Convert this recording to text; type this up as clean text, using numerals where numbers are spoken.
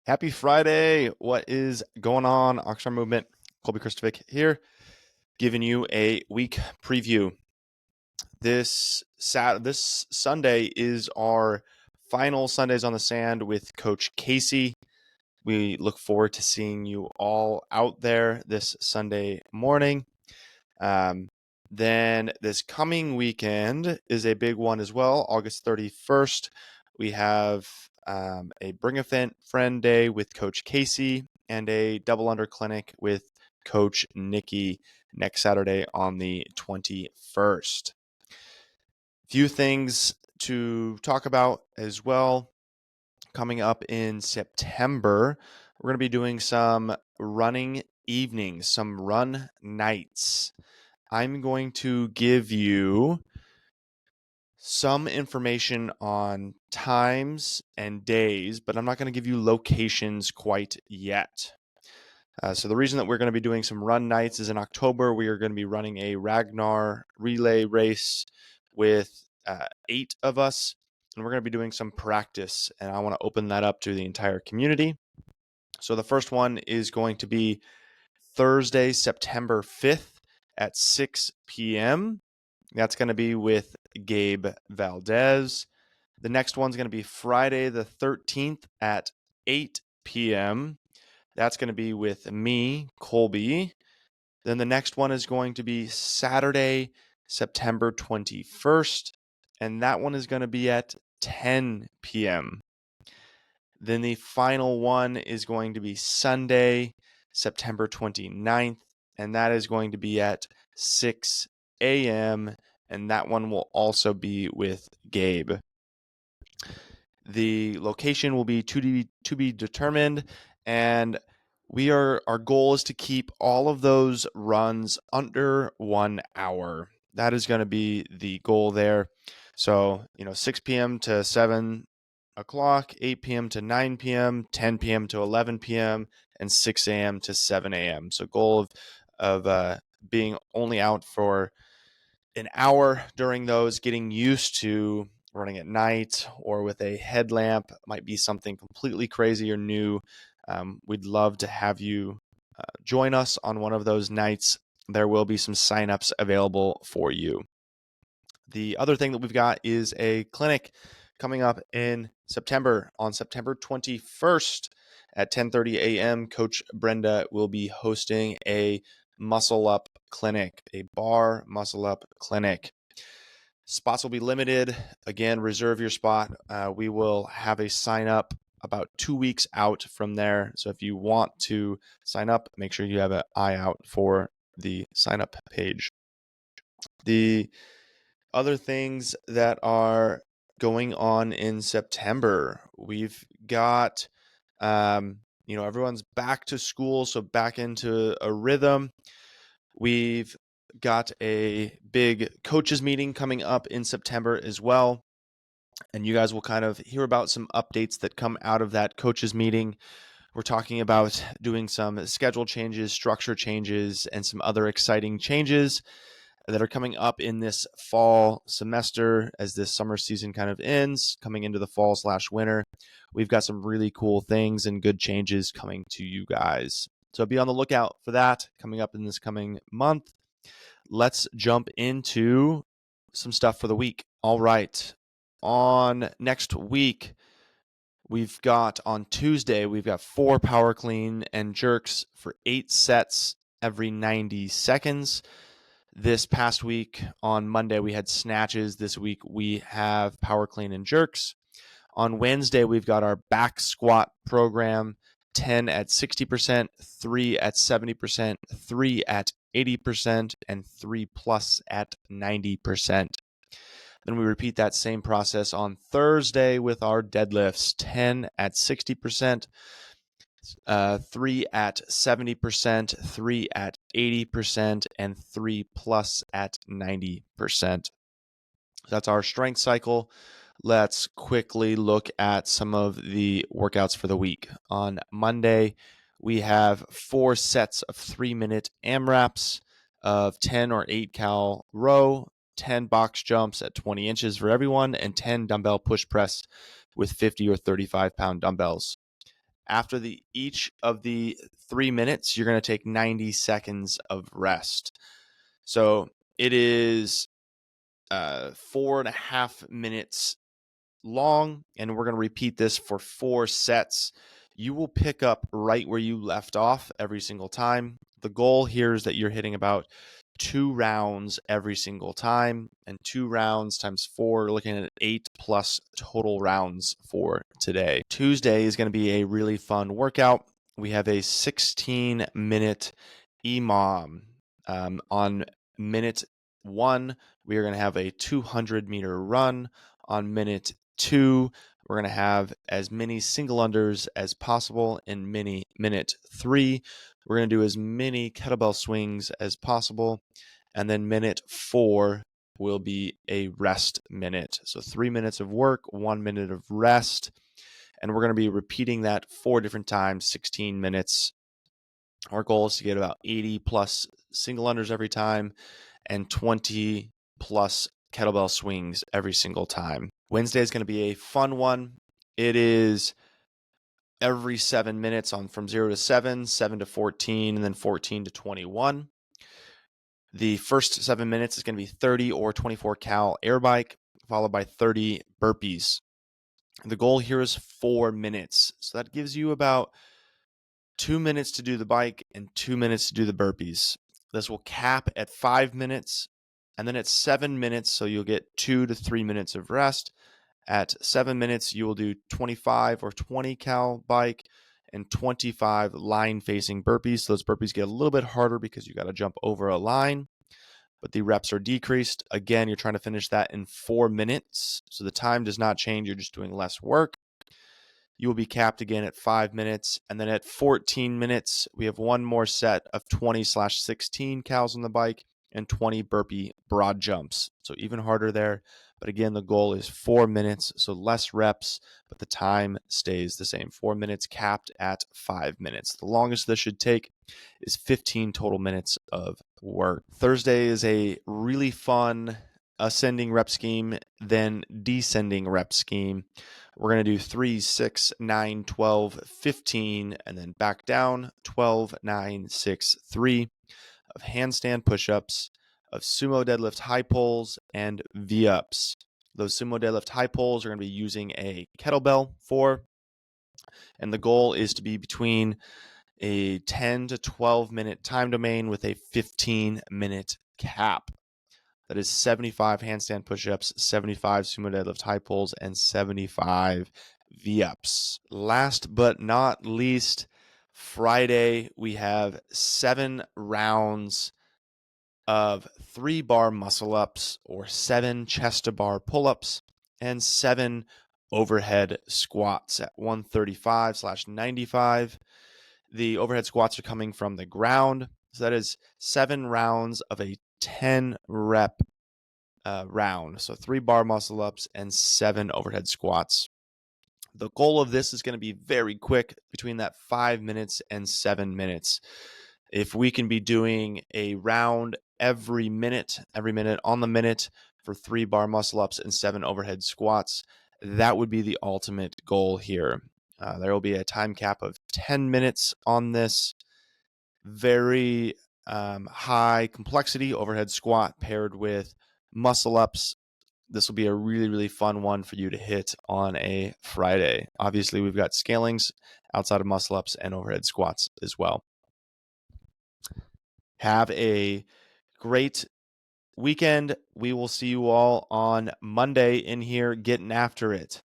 Happy Friday. What is going on? Oxnard Movement. Kolby Krystofik here, giving you a week preview. This Sunday is our final Sundays on the Sand with Coach Casey. We look forward to seeing you all out there this Sunday morning. Then this coming weekend is a big one as well. August 31st, we have a Bring a Friend Day with Coach Casey and a Double Under Clinic with Coach Nikki next Saturday on the 21st. Few things to talk about as well. Coming up in September, we're going to be doing some running evenings, some run nights. I'm going to give you some information on times and days, but I'm not going to give you locations quite yet. So the reason that we're going to be doing some run nights is in October, we are going to be running a Ragnar Relay Race with 8 of us, and we're going to be doing some practice, and I want to open that up to the entire community. So the first one is going to be Thursday, September 5th at 6 p.m. That's going to be with Gabe Valdez. The next one's going to be Friday the 13th at 8 p.m. That's going to be with me, Kolby. Then the next one is going to be Saturday, September 21st, and that one is going to be at 10 p.m. Then the final one is going to be Sunday, September 29th, and that is going to be at 6 a.m., and that one will also be with Gabe. The location will be to be determined, and our goal is to keep all of those runs under 1 hour. That is going to be the goal there. So, 6 p.m. to 7 o'clock, 8 p.m. to 9 p.m., 10 p.m. to 11 p.m., and 6 a.m. to 7 a.m. So goal of being only out for an hour during those, getting used to running at night or with a headlamp might be something completely crazy or new. We'd love to have you join us on one of those nights. There will be some signups available for you. The other thing that we've got is a clinic coming up in September. On September 21st at 10:30 a.m., Coach Brenda will be hosting a muscle up clinic, a bar muscle up clinic. Spots will be limited. Again, reserve your spot. We will have a sign up about 2 weeks out from there. So if you want to sign up, make sure you have an eye out for the sign up page. The other things that are going on in September, we've got, everyone's back to school, so back into a rhythm. We've got a big coaches meeting coming up in September as well. And you guys will kind of hear about some updates that come out of that coaches meeting. We're talking about doing some schedule changes, structure changes, and some other exciting changes that are coming up in this fall semester as this summer season kind of ends, coming into the fall/winter. We've got some really cool things and good changes coming to you guys. So be on the lookout for that coming up in this coming month. Let's jump into some stuff for the week. All right. On next week, on Tuesday, we've got 4 power clean and jerks for 8 sets every 90 seconds. This past week on Monday, we had snatches. This week, we have power clean and jerks. On Wednesday, we've got our back squat program, 10 at 60%, 3 at 70%, 3 at 80%, and 3 plus at 90%. Then we repeat that same process on Thursday with our deadlifts, 10 at 60%, 3 at 70%, 3 at 80%, and 3 plus at 90%. So that's our strength cycle. Let's quickly look at some of the workouts for the week. On Monday, we have 4 sets of 3-minute AMRAPs of 10 or 8 cal row, 10 box jumps at 20 inches for everyone, and 10 dumbbell push press with 50 or 35 pound dumbbells. After each of the 3 minutes, you're going to take 90 seconds of rest. So it is 4.5 minutes long, and we're going to repeat this for 4 sets. You will pick up right where you left off every single time. The goal here is that you're hitting about 2 rounds every single time, and 2 rounds times 4, looking at 8 plus total rounds for today. Tuesday is going to be a really fun workout. We have a 16-minute EMOM. On minute 1, we are going to have a 200-meter run. On minute 2, we're going to have as many single unders as possible. In minute 3, we're going to do as many kettlebell swings as possible. And then minute 4 will be a rest minute. So 3 minutes of work, 1 minute of rest. And we're going to be repeating that 4 different times, 16 minutes. Our goal is to get about 80 plus single unders every time and 20 plus kettlebell swings every single time. Wednesday is going to be a fun one. It is every 7 minutes on from 0 to 7, 7 to 14, and then 14 to 21. The first 7 minutes is going to be 30 or 24 cal air bike, followed by 30 burpees. The goal here is 4 minutes. So that gives you about 2 minutes to do the bike and 2 minutes to do the burpees. This will cap at 5 minutes, and then at 7 minutes, so you'll get 2 to 3 minutes of rest. At 7 minutes, you will do 25 or 20 cal bike and 25 line-facing burpees. So those burpees get a little bit harder because you got to jump over a line, but the reps are decreased. Again, you're trying to finish that in 4 minutes, so the time does not change. You're just doing less work. You will be capped again at 5 minutes, and then at 14 minutes, we have one more set of 20/16 cals on the bike and 20 burpee broad jumps. So even harder there. But again, the goal is 4 minutes, so less reps, but the time stays the same. 4 minutes capped at 5 minutes. The longest this should take is 15 total minutes of work. Thursday is a really fun ascending rep scheme, then descending rep scheme. We're going to do 3, 6, 9, 12, 15, and then back down 12, 9, 6, 3 of handstand push-ups, of sumo deadlift high pulls, and V-ups. Those sumo deadlift high pulls are going to be using a kettlebell for, and the goal is to be between a 10 to 12 minute time domain with a 15-minute cap. That is 75 handstand push-ups, 75 sumo deadlift high pulls, and 75 V-ups. Last but not least, Friday, we have 7 rounds of 3 bar muscle ups or 7 chest to bar pull-ups and 7 overhead squats at 135/95. The overhead squats are coming from the ground. So that is 7 rounds of a 10 rep round. So 3 bar muscle ups and 7 overhead squats. The goal of this is going to be very quick, between that 5 minutes and 7 minutes. If we can be doing a round every minute on the minute for 3 bar muscle ups and 7 overhead squats, that would be the ultimate goal here. There will be a time cap of 10 minutes on this. Very high complexity overhead squat paired with muscle ups. This will be a really, really fun one for you to hit on a Friday. Obviously, we've got scalings outside of muscle ups and overhead squats as well. Have a great weekend. We will see you all on Monday in here getting after it.